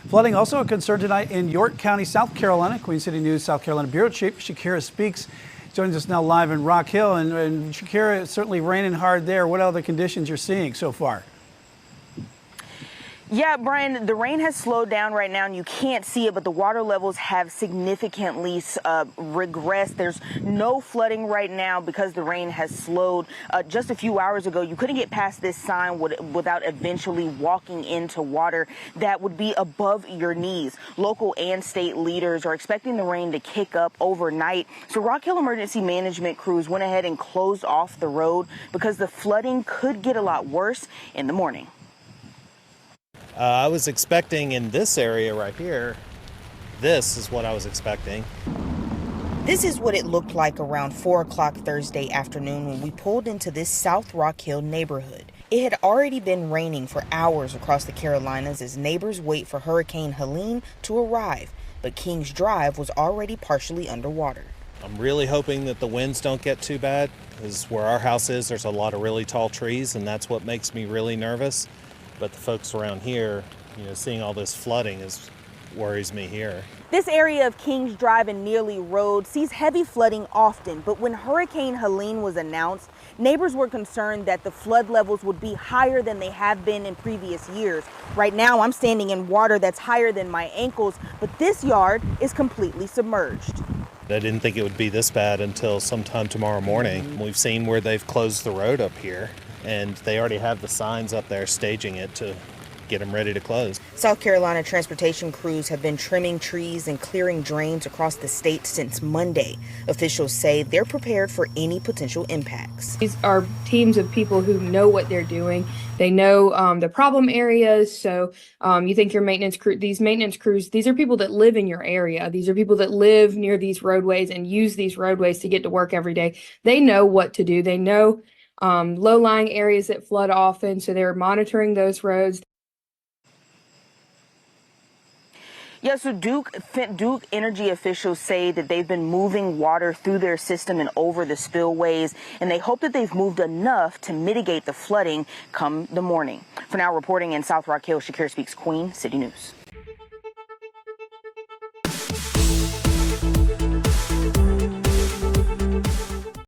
Flooding also a concern tonight in York County, South Carolina. Queen City News South Carolina Bureau Chief Shakira Speaks joins us now live in Rock Hill. And Shakira, it's certainly raining hard there. What other conditions you're seeing so far? Yeah, Brian, the rain has slowed down right now and you can't see it, but the water levels have significantly regressed. There's no flooding right now because the rain has slowed. Just a few hours ago, you couldn't get past this sign without eventually walking into water that would be above your knees. Local and state leaders are expecting the rain to kick up overnight. So Rock Hill emergency management crews went ahead and closed off the road because the flooding could get a lot worse in the morning. I was expecting in this area right here, this is what I was expecting. This is what it looked like around 4 o'clock Thursday afternoon when we pulled into this South Rock Hill neighborhood. It had already been raining for hours across the Carolinas as neighbors wait for Hurricane Helene to arrive, but Kings Drive was already partially underwater. I'm really hoping that the winds don't get too bad, because where our house is, there's a lot of really tall trees, and that's what makes me really nervous. But the folks around here, seeing all this flooding worries me here. This area of Kings Drive and Nearly Road sees heavy flooding often, but when Hurricane Helene was announced, neighbors were concerned that the flood levels would be higher than they have been in previous years. Right now, I'm standing in water that's higher than my ankles, but this yard is completely submerged. I didn't think it would be this bad until sometime tomorrow morning. We've seen where they've closed the road up here, and they already have the signs up there staging it to get them ready to close. South Carolina transportation crews have been trimming trees and clearing drains across the state since Monday. Officials say they're prepared for any potential impacts. These are teams of people who know what they're doing. They know the problem areas. So you think your maintenance crew, these maintenance crews, these are people that live in your area. These are people that live near these roadways and use these roadways to get to work every day. They know what to do. They know low-lying areas that flood often, so they're monitoring those roads. Yeah, so Duke Energy officials say that they've been moving water through their system and over the spillways, and they hope that they've moved enough to mitigate the flooding come the morning. For now, reporting in South Rock Hill, Shakira Speaks, Queen City News.